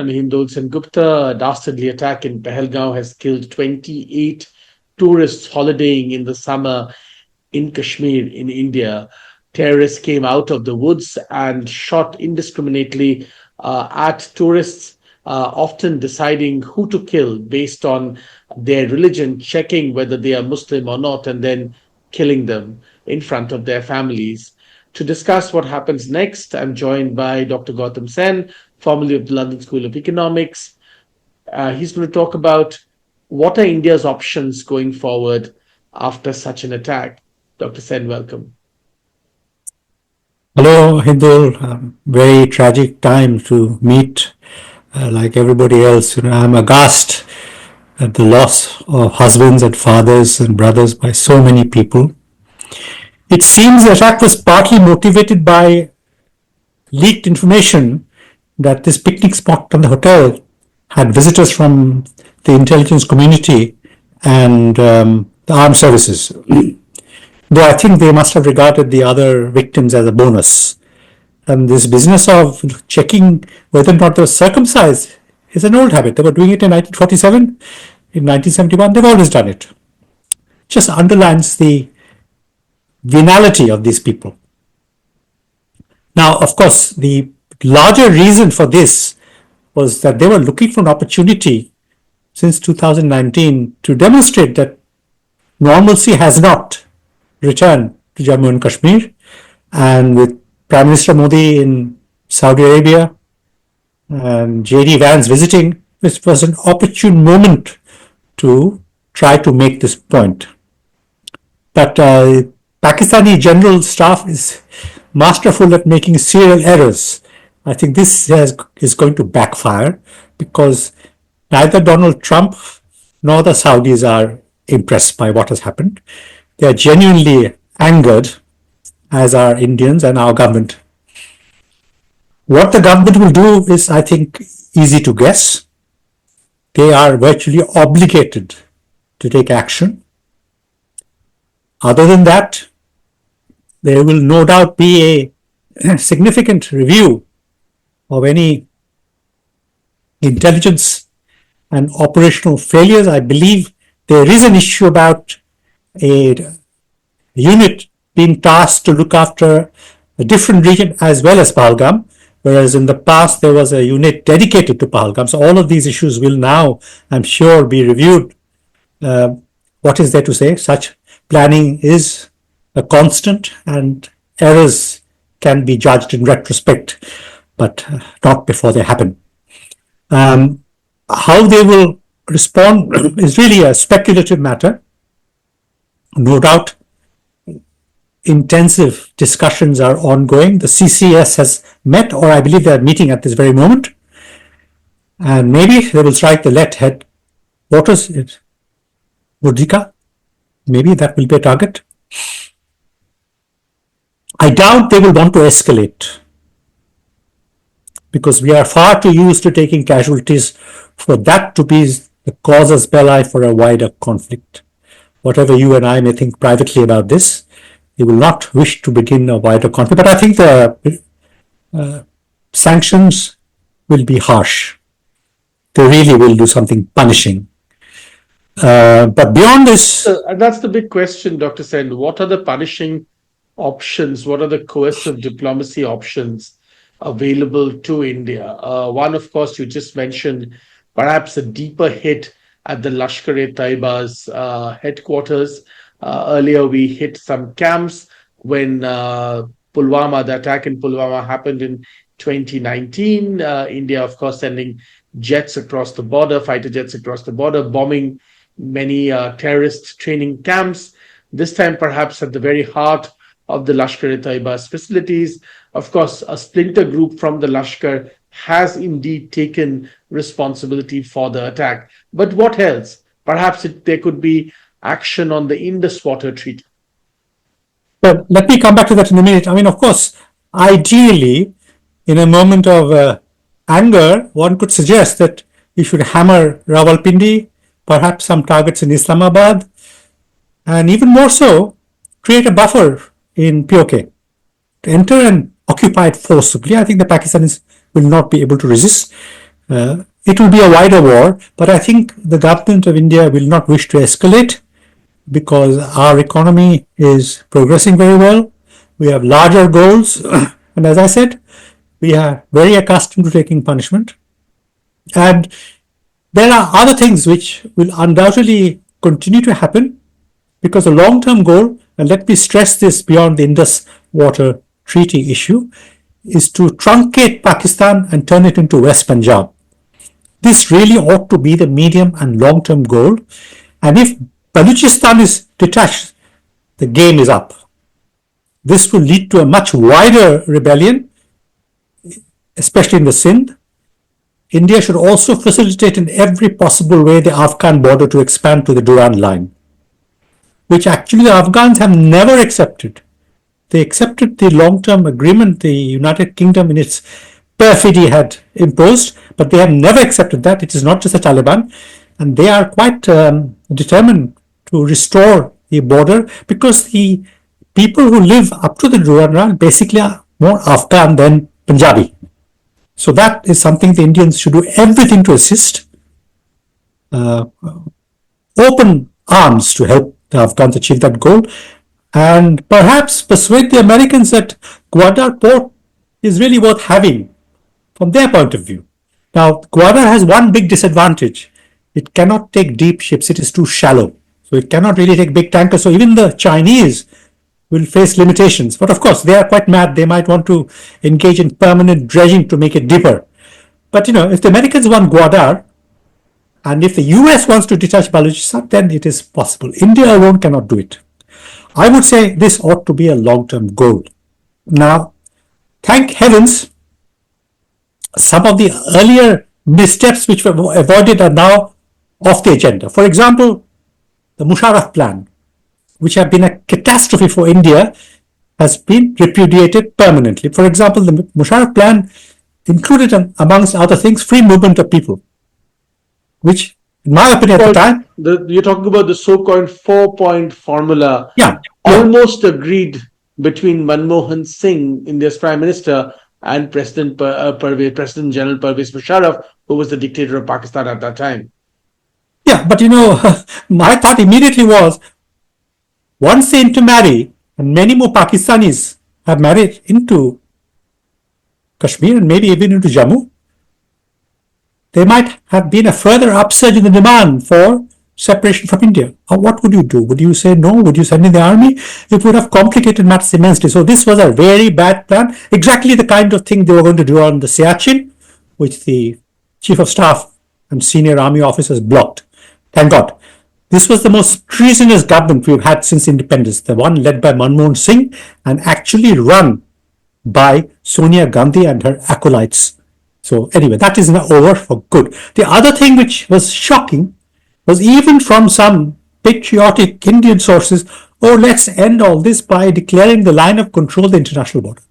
I'm Hindol Sengupta. A dastardly attack in Pahalgam has killed 28 tourists holidaying in the summer in Kashmir in India. Terrorists came out of the woods and shot indiscriminately at tourists, often deciding who to kill based on their religion, checking whether they are Muslim or not, and then killing them in front of their families. To discuss what happens next, I'm joined by Dr. Gautam Sen, formerly of the London School of Economics. He's going to talk about what are India's options going forward after such an attack. Dr. Sen, welcome. Hello, Hindol. Very tragic time to meet. Like everybody else, I'm aghast at the loss of husbands and fathers and brothers by so many people. It seems the attack was partly motivated by leaked information that this picnic spot and the hotel had visitors from the intelligence community and the armed services. Though I think they must have regarded the other victims as a bonus. And this business of checking whether or not they were circumcised is an old habit. They were doing it in 1947, in 1971, they've always done it. Just underlines the venality of these people. Now, of course, the larger reason for this was that they were looking for an opportunity since 2019 to demonstrate that normalcy has not returned to Jammu and Kashmir, and with Prime Minister Modi in Saudi Arabia and J.D. Vance visiting, this was an opportune moment to try to make this point. But Pakistani General Staff is masterful at making serial errors. I think this is going to backfire because neither Donald Trump nor the Saudis are impressed by what has happened. They are genuinely angered, as are Indians and our government. What the government will do is, I think, easy to guess. They are virtually obligated to take action. Other than that, there will no doubt be a significant review of any intelligence and operational failures. I believe there is an issue about a unit being tasked to look after a different region as well as Pahalgam, whereas in the past there was a unit dedicated to Pahalgam. So all of these issues will now, I'm sure, be reviewed. What is there to say? Such planning is a constant and errors can be judged in retrospect, but not before they happen. How they will respond is really a speculative matter. No doubt, intensive discussions are ongoing. The CCS has met, or I believe they are meeting at this very moment. And maybe they will strike the let headquarters in Budrika. Maybe that will be a target. I doubt they will want to escalate because we are far too used to taking casualties for that to be the casus belli for a wider conflict. Whatever you and I may think privately about this, they will not wish to begin a wider conflict. But I think the sanctions will be harsh. They really will do something punishing. But beyond this... That's the big question, Dr. Sen. What are the punishing options? What are the coercive diplomacy options available to India? One, of course, you just mentioned, perhaps a deeper hit at the Lashkar-e-Taiba's headquarters. Earlier, we hit some camps when Pulwama, the attack in Pulwama happened in 2019. India, of course, sending jets across the border, fighter jets across the border, bombing many terrorist training camps. This time, perhaps at the very heart of the Lashkar-e-Taiba's facilities. Of course, a splinter group from the Lashkar has indeed taken responsibility for the attack. But what else? Perhaps there could be action on the Indus Water Treaty. Well, let me come back to that in a minute. I mean, of course, ideally, in a moment of anger, one could suggest that you should hammer Rawalpindi, perhaps some targets in Islamabad, and even more so, create a buffer in POK. To enter and occupy it forcibly, I think the Pakistanis will not be able to resist. It will be a wider war, but I think the government of India will not wish to escalate because our economy is progressing very well. We have larger goals, and as I said, we are very accustomed to taking punishment. And there are other things which will undoubtedly continue to happen because the long-term goal, and let me stress this beyond the Indus Water Treaty issue, is to truncate Pakistan and turn it into West Punjab. This really ought to be the medium and long-term goal. And if Balochistan is detached, the game is up. This will lead to a much wider rebellion, especially in the Sindh. India should also facilitate in every possible way the Afghan border to expand to the Durand line, which actually the Afghans have never accepted. They accepted the long-term agreement the United Kingdom in its perfidy had imposed, but they have never accepted that. It is not just the Taliban, and they are quite determined to restore the border because the people who live up to the Durand line basically are more Afghan than Punjabi. So that is something the Indians should do everything to assist, open arms to help the Afghans achieve that goal, and perhaps persuade the Americans that Gwadar port is really worth having from their point of view. Now, Gwadar has one big disadvantage. It cannot take deep ships. It is too shallow. So it cannot really take big tankers. So even the Chinese will face limitations. But of course, they are quite mad. They might want to engage in permanent dredging to make it deeper. But, if the Americans want Gwadar, and if the US wants to detach Balochistan, then it is possible. India alone cannot do it. I would say this ought to be a long-term goal. Now, thank heavens, some of the earlier missteps which were avoided are now off the agenda. For example, the Musharraf plan, which had been a catastrophe for India, has been repudiated permanently. For example, the Musharraf plan included, amongst other things, free movement of people, which, in my opinion at the time... You're talking about the so-called 4-point formula. Yeah. Almost agreed between Manmohan Singh, India's Prime Minister, and President General Pervez Musharraf, who was the dictator of Pakistan at that time. Yeah, but my thought immediately was, once they intermarry, and many more Pakistanis have married into Kashmir and maybe even into Jammu, there might have been a further upsurge in the demand for separation from India. What would you do? Would you say no? Would you send in the army? It would have complicated matters immensely. So this was a very bad plan, exactly the kind of thing they were going to do on the Siachen, which the Chief of Staff and senior army officers blocked. Thank God. This was the most treasonous government we've had since independence, the one led by Manmohan Singh and actually run by Sonia Gandhi and her acolytes. So anyway, that is now over for good. The other thing which was shocking was even from some patriotic Indian sources, let's end all this by declaring the line of control the international border.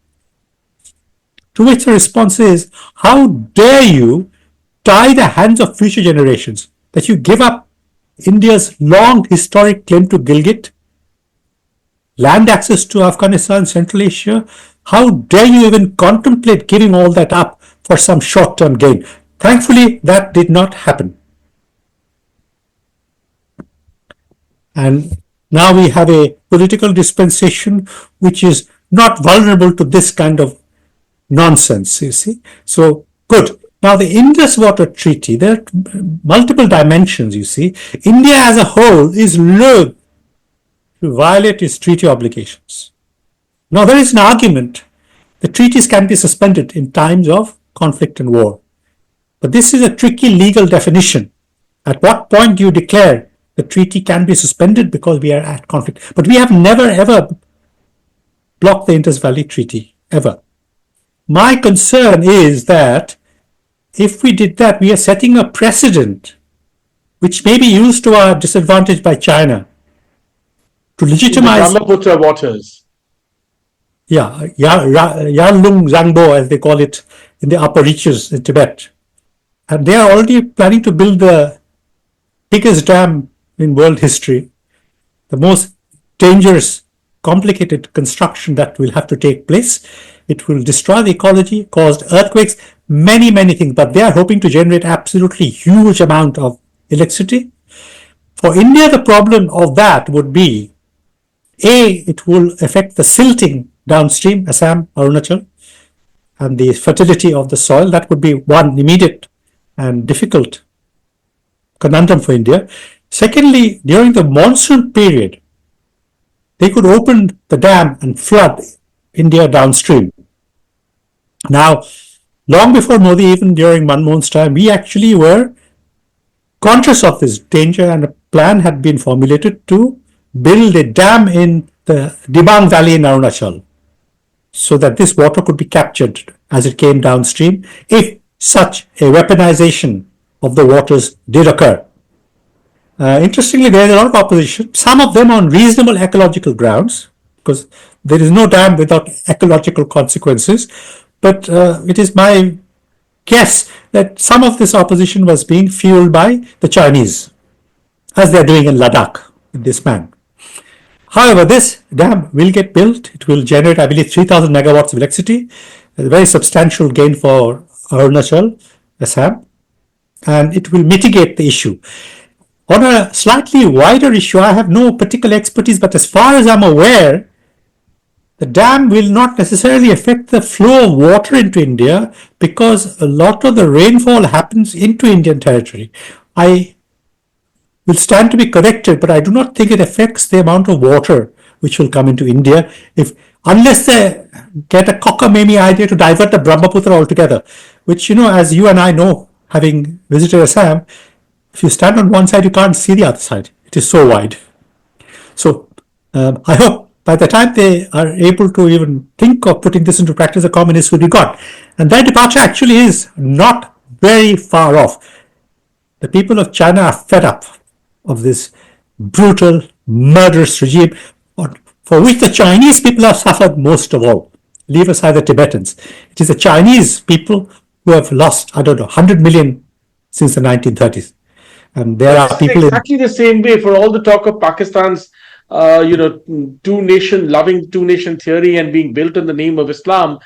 To which the response is, how dare you tie the hands of future generations, that you give up India's long historic claim to Gilgit, land access to Afghanistan, Central Asia. How dare you even contemplate giving all that up for some short-term gain? Thankfully, that did not happen. And now we have a political dispensation which is not vulnerable to this kind of nonsense, you see. So, good. Now, the Indus Water Treaty, there are multiple dimensions, you see. India as a whole is loath to violate its treaty obligations. Now, there is an argument that treaties can be suspended in times of conflict and war. But this is a tricky legal definition. At what point do you declare the treaty can be suspended because we are at conflict? But we have never ever blocked the Indus Valley Treaty, ever. My concern is that if we did that, we are setting a precedent which may be used to our disadvantage by China to legitimize... The Brahmaputra waters. Yeah, Yarlung Zangbo, as they call it in the upper reaches in Tibet. And they are already planning to build the biggest dam in world history, the most dangerous, complicated construction that will have to take place. it will destroy the ecology, cause earthquakes, many, many things. But they are hoping to generate absolutely huge amount of electricity. For India, the problem of that would be, it will affect the silting downstream, Assam, Arunachal, and the fertility of the soil. That would be one immediate and difficult conundrum for India. Secondly, during the monsoon period, they could open the dam and flood India downstream. Now, long before Modi, even during Manmohan's time, we actually were conscious of this danger, and a plan had been formulated to build a dam in the Dibang Valley in Arunachal so that this water could be captured as it came downstream if such a weaponization of the waters did occur. Interestingly, there is a lot of opposition, some of them on reasonable ecological grounds, because there is no dam without ecological consequences. But it is my guess that some of this opposition was being fueled by the Chinese, as they are doing in Ladakh with this man. However, this dam will get built. It will generate, I believe, 3,000 megawatts of electricity, a very substantial gain for Arunachal, Assam, and it will mitigate the issue. On a slightly wider issue, I have no particular expertise, but as far as I'm aware, the dam will not necessarily affect the flow of water into India because a lot of the rainfall happens into Indian territory. I will stand to be corrected, but I do not think it affects the amount of water which will come into India unless they get a cockamamie idea to divert the Brahmaputra altogether, which, as you and I know, having visited Assam, if you stand on one side, you can't see the other side. It is so wide. So I hope by the time they are able to even think of putting this into practice, the communists will be gone. And their departure actually is not very far off. The people of China are fed up of this brutal, murderous regime for which the Chinese people have suffered most of all. Leave aside the Tibetans. It is the Chinese people who have lost, 100 million since the 1930s. And there are people exactly the same way for all the talk of Pakistan's two-nation theory and being built in the name of Islam.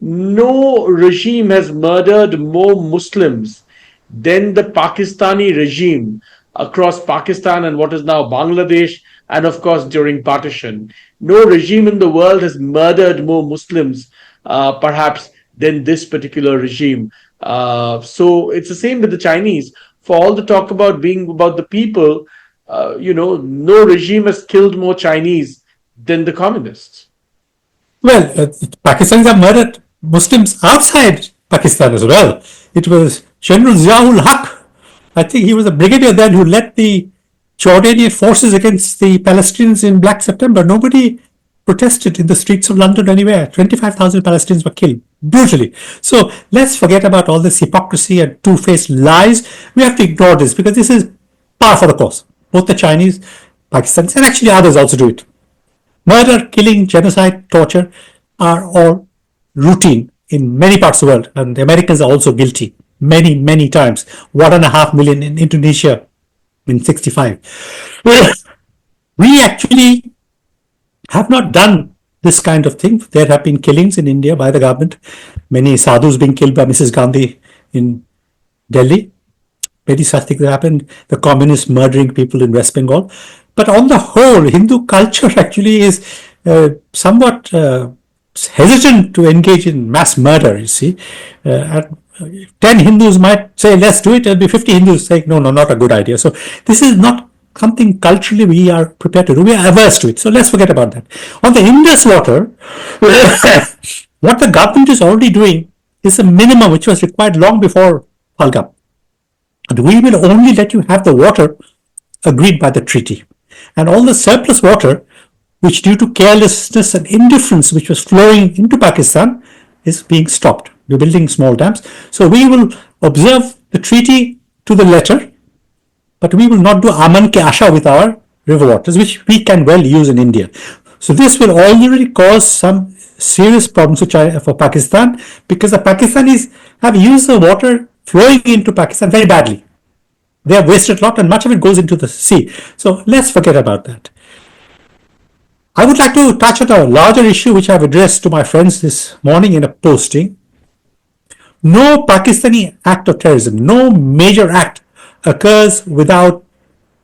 No regime has murdered more Muslims than the Pakistani regime across Pakistan and what is now Bangladesh, and of course during partition. No regime in the world has murdered more Muslims, perhaps, than this particular regime. So it's the same with the Chinese. For all the talk about being about the people, no regime has killed more Chinese than the communists. Well, Pakistanis have murdered Muslims outside Pakistan as well. It was General Ziaul Haq. I think he was a brigadier then who led the Jordanian forces against the Palestinians in Black September. Nobody protested in the streets of London anywhere. 25,000 Palestinians were killed brutally. So let's forget about all this hypocrisy and two-faced lies. We have to ignore this because this is par for the course. Both the Chinese, Pakistanis, and actually others also do it. Murder, killing, genocide, torture are all routine in many parts of the world, and the Americans are also guilty many, many times. 1.5 million in Indonesia in 1965. We actually have not done this kind of thing. There have been killings in India by the government. Many sadhus being killed by Mrs. Gandhi in Delhi. Many such things happened. The communists murdering people in West Bengal. But on the whole, Hindu culture actually is somewhat hesitant to engage in mass murder, you see. 10 Hindus might say, let's do it. There'll be 50 Hindus saying, no, not a good idea. So this is not something culturally we are prepared to do. We are averse to it. So let's forget about that. On the Indus water, what the government is already doing is a minimum which was required long before Pahalgam. And we will only let you have the water agreed by the treaty. And all the surplus water, which due to carelessness and indifference which was flowing into Pakistan, is being stopped. We're building small dams. So we will observe the treaty to the letter, but we will not do Aman ke Asha with our river waters, which we can well use in India. So this will already cause some serious problems for Pakistan, because the Pakistanis have used the water flowing into Pakistan very badly. They have wasted a lot and much of it goes into the sea. So let's forget about that. I would like to touch on a larger issue which I've addressed to my friends this morning in a posting. No Pakistani act of terrorism, no major act occurs without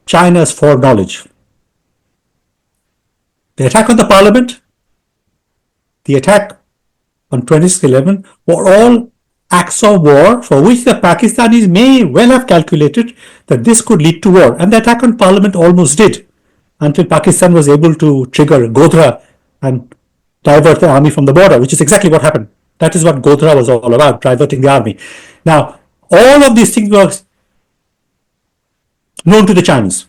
China's foreknowledge. The attack on the parliament, the attack on 26/11 were all acts of war for which the Pakistanis may well have calculated that this could lead to war. And the attack on parliament almost did, until Pakistan was able to trigger Godhra and divert the army from the border, which is exactly what happened. That is what Godhra was all about, diverting the army. Now, all of these things were known to the Chinese,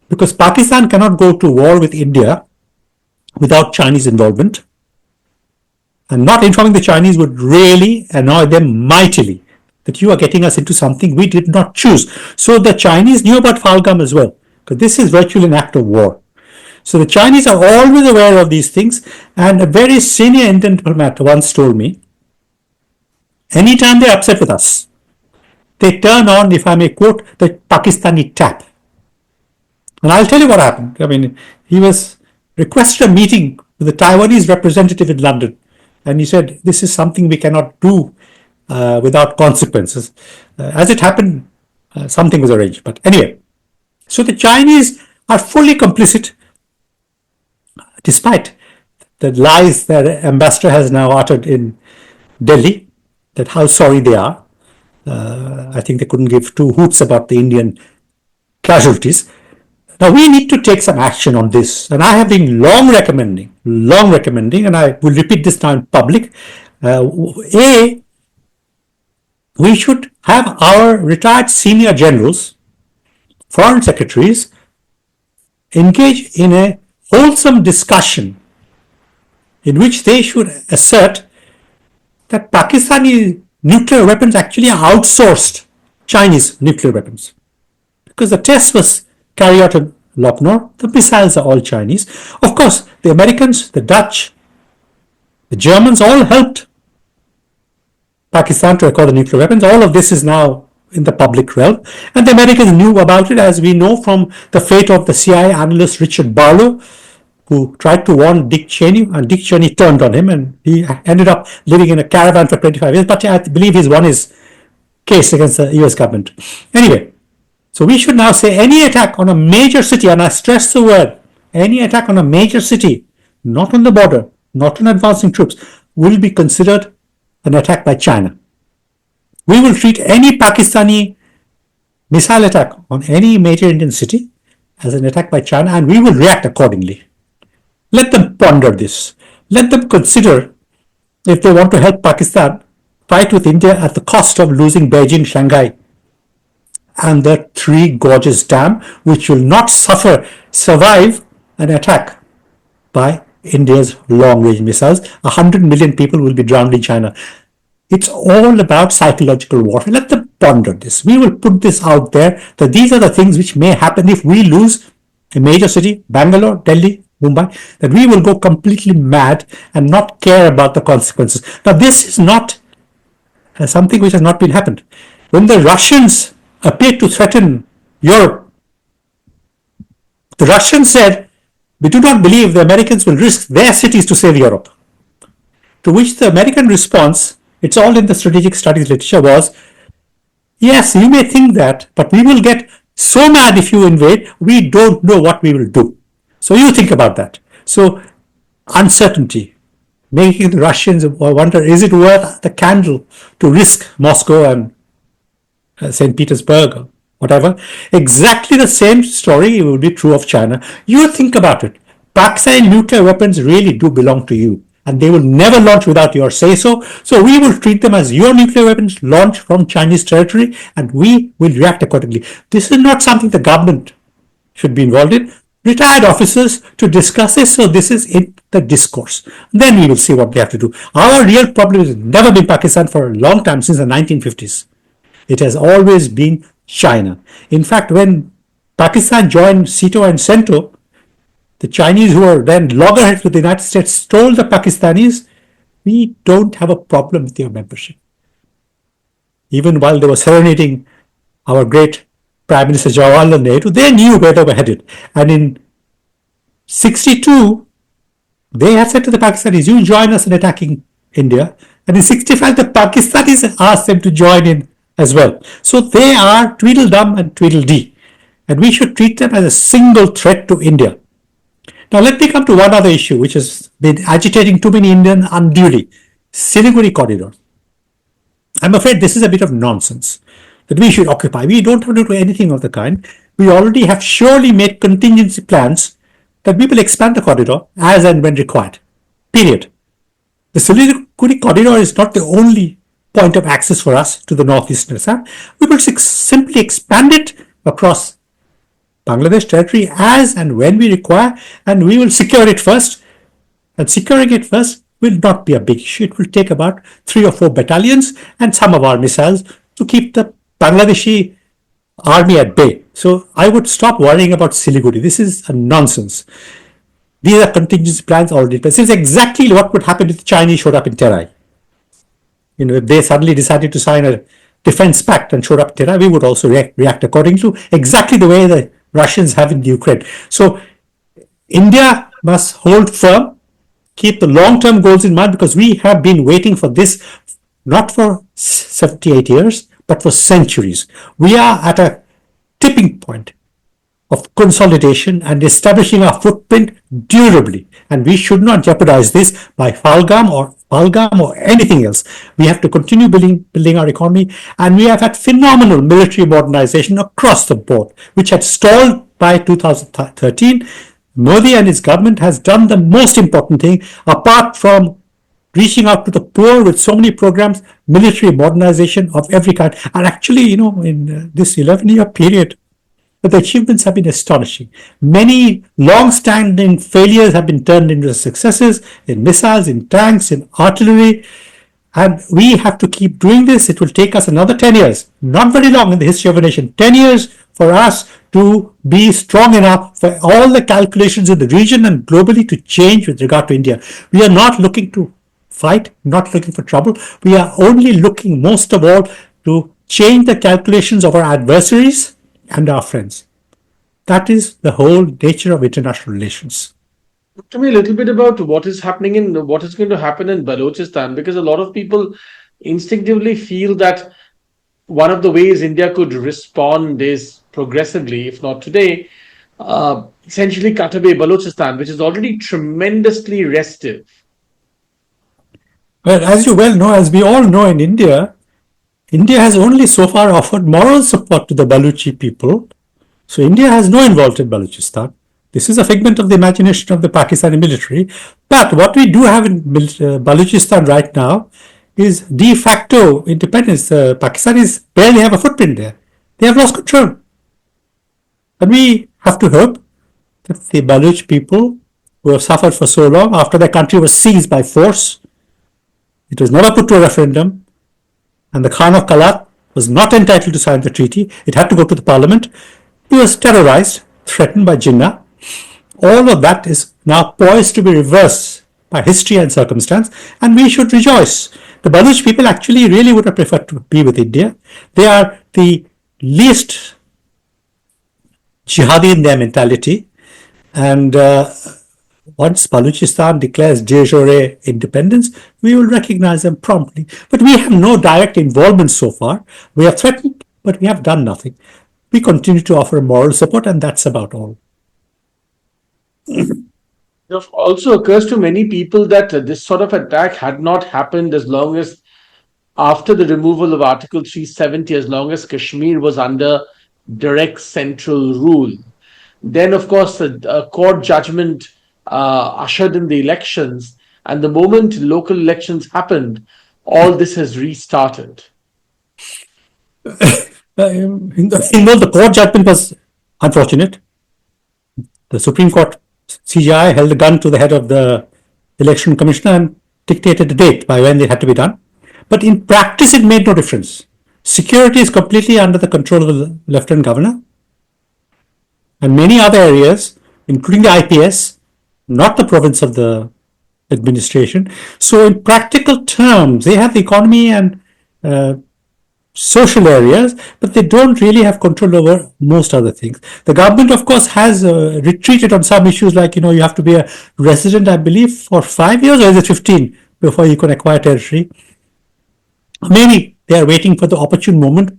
because Pakistan cannot go to war with India without Chinese involvement. And not informing the Chinese would really annoy them mightily, that you are getting us into something we did not choose. So the Chinese knew about Pahalgam as well, because this is virtually an act of war. So the Chinese are always aware of these things, and a very senior Indian diplomat once told me, anytime they're upset with us, they turn on, if I may quote, the Pakistani tap. And I'll tell you what happened. I mean, he was requested a meeting with the Taiwanese representative in London, and he said, this is something we cannot do without consequences. As it happened, something was arranged. But anyway, so the Chinese are fully complicit, despite the lies that ambassador has now uttered in Delhi, that how sorry they are. I think they couldn't give two hoots about the Indian casualties. Now we need to take some action on this, and I have been long recommending, and I will repeat this now in public. We should have our retired senior generals, foreign secretaries, engage in a wholesome discussion in which they should assert that Pakistani nuclear weapons actually outsourced Chinese nuclear weapons. Because the test was carried out in Lucknow, the missiles are all Chinese. Of course, the Americans, the Dutch, the Germans all helped Pakistan to acquire the nuclear weapons. All of this is now in the public realm. And the Americans knew about it, as we know from the fate of the CIA analyst Richard Barlow, who tried to warn Dick Cheney, and Dick Cheney turned on him, and he ended up living in a caravan for 25 years. But I believe he's won his case against the US government. Anyway, so we should now say any attack on a major city, and I stress the word, any attack on a major city, not on the border, not on advancing troops, will be considered an attack by China. We will treat any Pakistani missile attack on any major Indian city as an attack by China, and we will react accordingly. Let them ponder this. Let them consider if they want to help Pakistan fight with India at the cost of losing Beijing, Shanghai, and the Three Gorges Dam, which will not survive an attack by India's long-range missiles. 100 million people will be drowned in China. It's all about psychological warfare. Let them ponder this. We will put this out there, that these are the things which may happen if we lose a major city, Bangalore, Delhi, Mumbai, that we will go completely mad and not care about the consequences. Now, this is not something which has not been happened. When the Russians appeared to threaten Europe, the Russians said, we do not believe the Americans will risk their cities to save Europe. To which the American response, it's all in the strategic studies literature, was, yes, you may think that, but we will get so mad if you invade, we don't know what we will do. So you think about that. So uncertainty, making the Russians wonder, is it worth the candle to risk Moscow and St. Petersburg or whatever? Exactly the same story will be true of China. You think about it. Pakistani nuclear weapons really do belong to you, and they will never launch without your say-so. So we will treat them as your nuclear weapons launched from Chinese territory, and we will react accordingly. This is not something the government should be involved in. Retired officers to discuss this, so this is in the discourse. Then we will see what they have to do. Our real problem has never been Pakistan for a long time, since the 1950s. It has always been China. In fact, when Pakistan joined SEATO and CENTO, the Chinese, who were then loggerheads with the United States, told the Pakistanis, we don't have a problem with your membership. Even while they were serenading our great Prime Minister Jawaharlal Nehru, they knew where they were headed. And in 62, They have said to the Pakistanis, you join us in attacking India. And in 65, the Pakistanis asked them to join in as well. So they are Tweedledum and Tweedledee. And we should treat them as a single threat to India. Now let me come to one other issue which has been agitating too many Indians unduly. Siliguri corridor. I'm afraid this is a bit of nonsense that we should occupy. We don't have to do anything of the kind. We already have surely made contingency plans that we will expand the corridor as and when required. Period. The Siliguri corridor is not the only point of access for us to the northeastern Assam. We will simply expand it across Bangladesh territory as and when we require, and we will secure it first. And securing it first will not be a big issue. It will take about 3 or 4 battalions and some of our missiles to keep the Bangladeshi army at bay. So I would stop worrying about Siliguri. This is a nonsense. These are contingency plans already. This is exactly what would happen if the Chinese showed up in Terai. If they suddenly decided to sign a defense pact and showed up in Terai, we would also react according to exactly the way the Russians have in Ukraine. So India must hold firm, keep the long-term goals in mind, because we have been waiting for this not for 78 years, but for centuries. We are at a tipping point of consolidation and establishing our footprint durably. And we should not jeopardize this by Pahalgam or anything else. We have to continue building our economy, and we have had phenomenal military modernization across the board, which had stalled by 2013. Modi and his government has done the most important thing, apart from reaching out to the poor with so many programs, military modernization of every kind. And actually, in this 11-year period, the achievements have been astonishing. Many long-standing failures have been turned into successes in missiles, in tanks, in artillery. And we have to keep doing this. It will take us another 10 years, not very long in the history of a nation, 10 years for us to be strong enough for all the calculations in the region and globally to change with regard to India. We are not looking to fight, not looking for trouble. We are only looking most of all to change the calculations of our adversaries and our friends. That is the whole nature of international relations. Talk to me a little bit about what is happening what is going to happen in Balochistan, because a lot of people instinctively feel that one of the ways India could respond is progressively, if not today, essentially cut away Balochistan, which is already tremendously restive. Well, as you well know, as we all know in India has only so far offered moral support to the Baluchi people. So India has no involvement in Balochistan. This is a figment of the imagination of the Pakistani military. But what we do have in Balochistan right now is de facto independence. The Pakistanis barely have a footprint there. They have lost control. And we have to hope that the Baluch people who have suffered for so long after their country was seized by force, it was never put to a referendum, and the Khan of Kalat was not entitled to sign the treaty. It had to go to the parliament. He was terrorized, threatened by Jinnah. All of that is now poised to be reversed by history and circumstance, and we should rejoice. The Baluch people actually really would have preferred to be with India. They are the least jihadi in their mentality, and once Balochistan declares de jure independence, we will recognize them promptly. But we have no direct involvement so far. We are threatened, but we have done nothing. We continue to offer moral support, and that's about all. It also occurs to many people that this sort of attack had not happened as long as after the removal of Article 370, as long as Kashmir was under direct central rule. Then, of course, a court judgment ushered in the elections, and the moment local elections happened, all this has restarted. The court judgment was unfortunate. The Supreme Court CJI held a gun to the head of the election commissioner and dictated a date by when it had to be done. But in practice, it made no difference. Security is completely under the control of the Lieutenant Governor, and many other areas, including the IPS, not the province of the administration. So in practical terms, they have the economy and social areas, but they don't really have control over most other things. The government, of course, has retreated on some issues like, you have to be a resident, I believe, for 5 years, or is it 15 before you can acquire territory. Maybe they are waiting for the opportune moment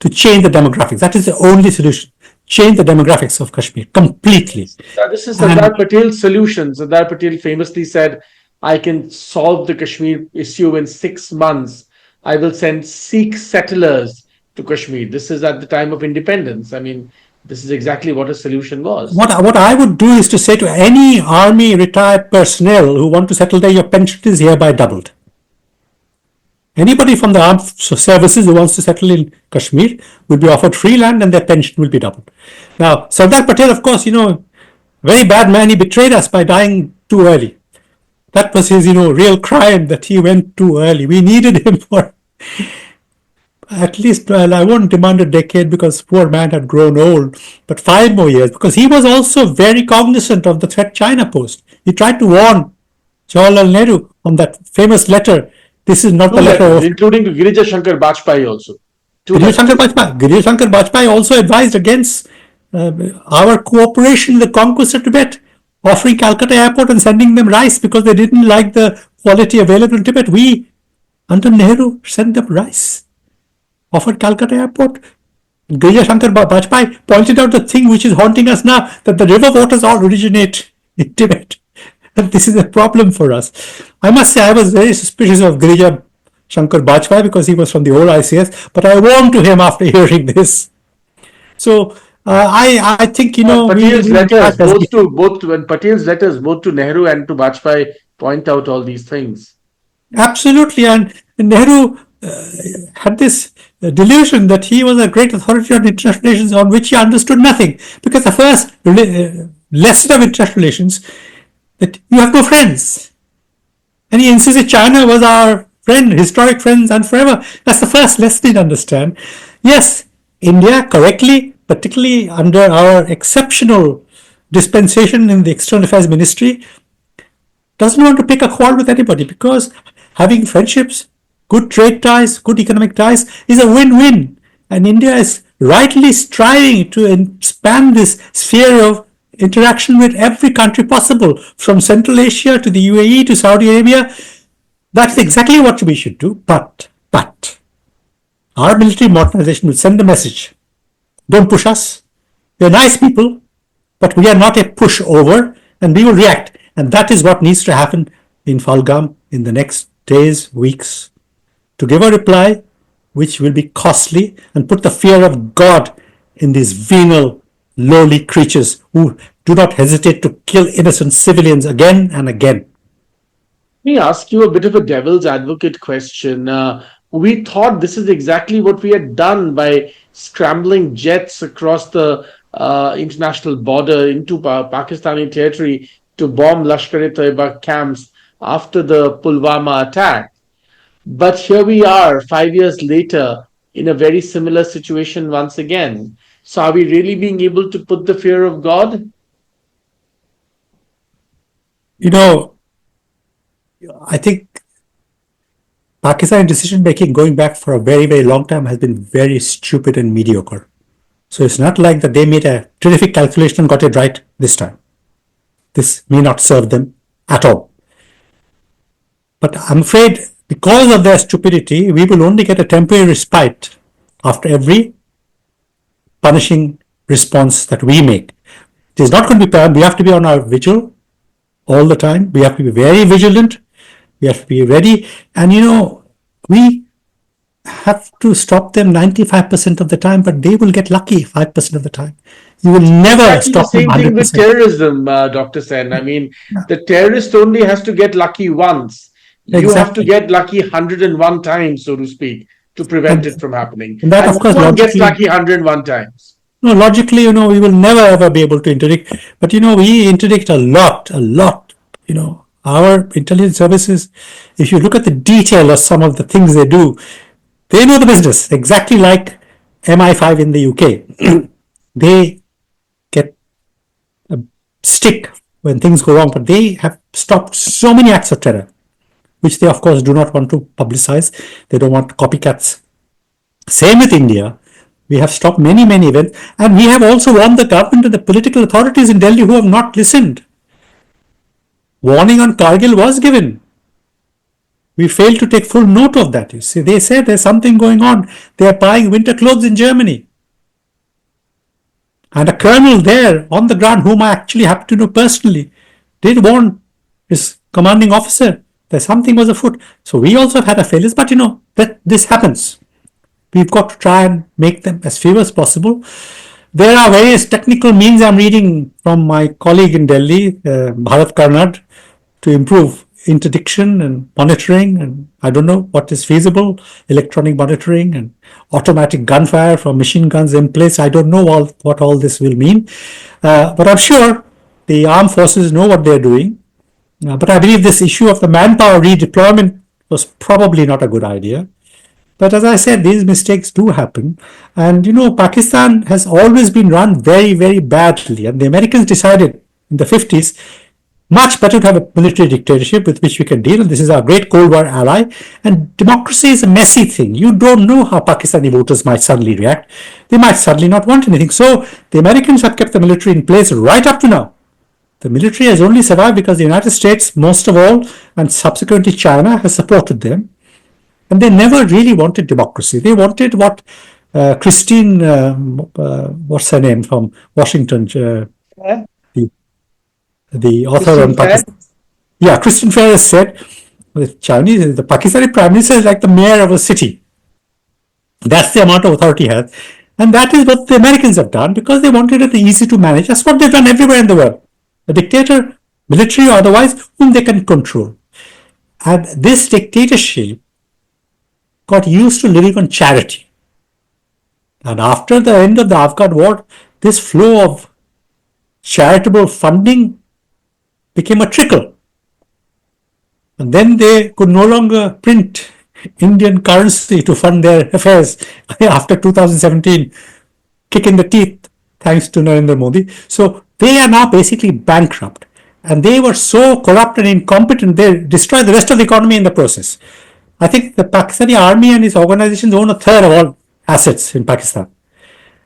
to change the demographics. That is the only solution. Change the demographics of Kashmir completely. This is Sardar Patel's solution. Sardar Patel famously said, I can solve the Kashmir issue in 6 months. I will send Sikh settlers to Kashmir. This is at the time of independence. I mean, this is exactly what a solution was. What I would do is to say to any army retired personnel who want to settle there, your pension is hereby doubled. Anybody from the armed services who wants to settle in Kashmir will be offered free land and their pension will be doubled. Now, Sardar Patel, of course, very bad man. He betrayed us by dying too early. That was his, real crime, that he went too early. We needed him for at least, well, I won't demand a decade because poor man had grown old, but 5 more years, because he was also very cognizant of the threat China posed. He tried to warn Jawaharlal Nehru on that famous letter. This is not the letter of... Including to Girija Shankar Bajpayee also. Girija Shankar Bajpayee also advised against our cooperation in the conquest of Tibet, offering Calcutta airport and sending them rice because they didn't like the quality available in Tibet. We, under Nehru, sent them rice. Offered Calcutta airport. Girija Shankar Bajpayee pointed out the thing which is haunting us now, that the river waters all originate in Tibet. And this is a problem for us. I must say I was very suspicious of Girija Shankar Bajpayee because he was from the old ICS, but I warmed to him after hearing this. So I think, Patel's letters both to Nehru and to Bajpayee point out all these things. Absolutely. And Nehru had this delusion that he was a great authority on international relations on which he understood nothing. Because the first lesson of international relations, that you have no friends. And he insisted China was our friend, historic friends, and forever. That's the first lesson he'd understand. Yes, India correctly, particularly under our exceptional dispensation in the External Affairs Ministry, doesn't want to pick a quarrel with anybody, because having friendships, good trade ties, good economic ties is a win-win. And India is rightly striving to expand this sphere of interaction with every country possible, from Central Asia to the UAE to Saudi Arabia. That's exactly what we should do. But our military modernization will send a message. Don't push us. We're nice people, but we are not a pushover, and we will react. And that is what needs to happen in Pahalgam in the next days, weeks, to give a reply which will be costly and put the fear of God in these venal, lowly creatures who do not hesitate to kill innocent civilians again and again. Let me ask you a bit of a devil's advocate question. We thought this is exactly what we had done by scrambling jets across the international border into Pakistani territory to bomb Lashkar-e-Taiba camps after the Pulwama attack. But here we are 5 years later in a very similar situation once again. So are we really being able to put the fear of God? I think Pakistani decision making going back for a very, very long time has been very stupid and mediocre. So it's not like that they made a terrific calculation and got it right this time. This may not serve them at all. But I'm afraid because of their stupidity, we will only get a temporary respite after every punishing response that we make. It is not going to be planned. We have to be on our vigil all the time. We have to be very vigilant. We have to be ready. And we have to stop them 95% of the time, but they will get lucky 5% of the time. You will never stop them 100%. Same thing with terrorism, Dr. Sen. I mean, the terrorist only has to get lucky once. You have to get lucky 101 times, so to speak, to prevent it from happening. And that, of course, one gets lucky 101 times. No, logically, we will never ever be able to interdict. But, we interdict a lot. Our intelligence services, if you look at the detail of some of the things they do, they know the business, exactly like MI5 in the UK. They get a stick when things go wrong, but they have stopped so many acts of terror, which they, of course, do not want to publicize. They don't want copycats Same with India. We have stopped many, many events, and we have also warned the government and the political authorities in Delhi who have not listened. Warning on Kargil was given. We failed to take full note of that. You see, they said there's something going on. They are buying winter clothes in Germany. And a colonel there on the ground, whom I actually happen to know personally, did warn his commanding officer that something was afoot. So we also have had our failures, but that this happens. We've got to try and make them as few as possible. There are various technical means I'm reading from my colleague in Delhi, Bharat Karnad, to improve interdiction and monitoring, and I don't know what is feasible, electronic monitoring and automatic gunfire from machine guns in place. I don't know what all this will mean, but I'm sure the armed forces know what they're doing. But I believe this issue of the manpower redeployment was probably not a good idea. But as I said, these mistakes do happen. And Pakistan has always been run very, very badly. And the Americans decided in the 50s, much better to have a military dictatorship with which we can deal. And this is our great Cold War ally. And democracy is a messy thing. You don't know how Pakistani voters might suddenly react. They might suddenly not want anything. So the Americans have kept the military in place right up to now. The military has only survived because the United States, most of all, and subsequently China, has supported them. And they never really wanted democracy. They wanted what Christine, what's her name, from Washington, the author on Pakistan. Yeah, Christine Fair said, the Pakistani Prime Minister is like the mayor of a city. That's the amount of authority he has. And that is what the Americans have done because they wanted it easy to manage. That's what they've done everywhere in the world. A dictator, military or otherwise, whom they can control. And this dictatorship got used to living on charity. And after the end of the Afghan war, this flow of charitable funding became a trickle. And then they could no longer print Indian currency to fund their affairs after 2017, kick in the teeth, thanks to Narendra Modi. So they are now basically bankrupt. And they were so corrupt and incompetent, they destroyed the rest of the economy in the process. I think the Pakistani Army and its organizations own a third of all assets in Pakistan.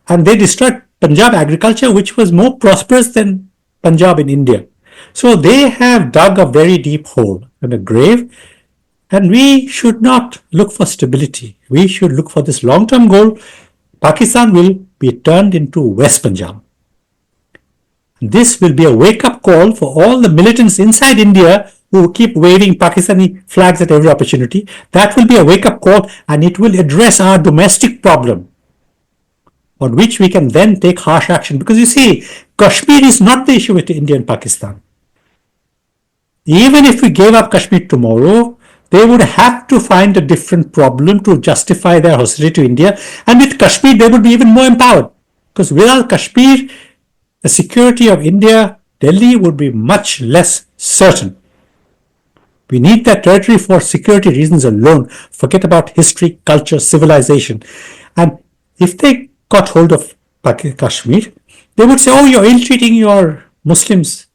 And they destroyed Punjab agriculture, which was more prosperous than Punjab in India. So they have dug a very deep hole and a grave. And we should not look for stability. We should look for this long-term goal. Pakistan will be turned into West Punjab. This will be a wake-up call for all the militants inside India who keep waving Pakistani flags at every opportunity. That will be a wake-up call and it will address our domestic problem on which we can then take harsh action. Because you see, Kashmir is not the issue with India and Pakistan. Even if we gave up Kashmir tomorrow, they would have to find a different problem to justify their hostility to India. And with Kashmir, they would be even more empowered. Because without Kashmir, the security of India, Delhi would be much less certain. We need that territory for security reasons alone. Forget about history, culture, civilization. And if they got hold of Kashmir, they would say, oh, you're ill-treating your Muslims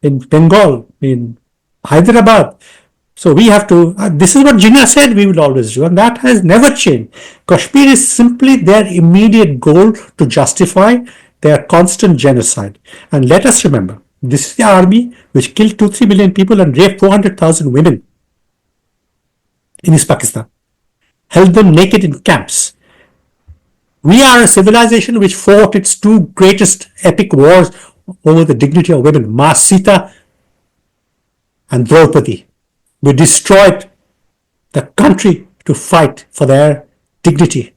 in Bengal, in Hyderabad. So we have to, this is what Jinnah said we will always do, and that has never changed. Kashmir is simply their immediate goal to justify their constant genocide. And let us remember, this is the army which killed 2-3 million people and raped 400,000 women in East Pakistan, held them naked in camps. We are a civilization which fought its two greatest epic wars over the dignity of women, Ma Sita and Draupadi. We destroyed the country to fight for their dignity.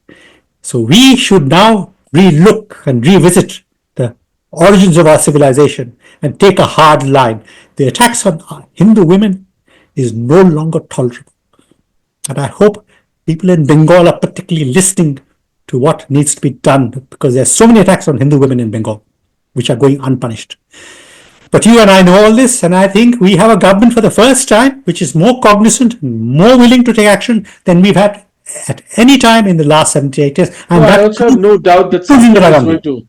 So we should now relook and revisit the origins of our civilization and take a hard line. The attacks on Hindu women is no longer tolerable. And I hope people in Bengal are particularly listening to what needs to be done, because there are so many attacks on Hindu women in Bengal which are going unpunished. But you and I know all this, and I think we have a government for the first time which is more cognizant, more willing to take action than we've had at any time in the last 78 years. And I also have no doubt that something is going to.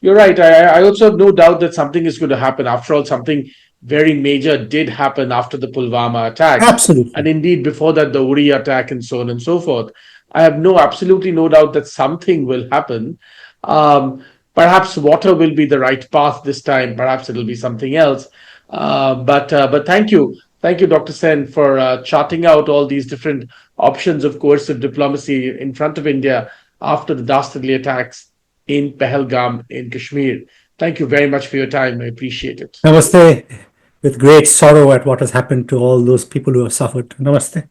You're right. I also have no doubt that something is going to happen. After all, something very major did happen after the Pulwama attack. Absolutely. And indeed, before that, the Uri attack and so on and so forth. I have absolutely no doubt that something will happen. Perhaps water will be the right path this time. Perhaps it'll be something else. But thank you, Dr. Sen, for charting out all these different options of coercive diplomacy in front of India after the dastardly attacks in Pahalgam in Kashmir. Thank you very much for your time. I appreciate it. Namaste, with great sorrow at what has happened to all those people who have suffered. Namaste.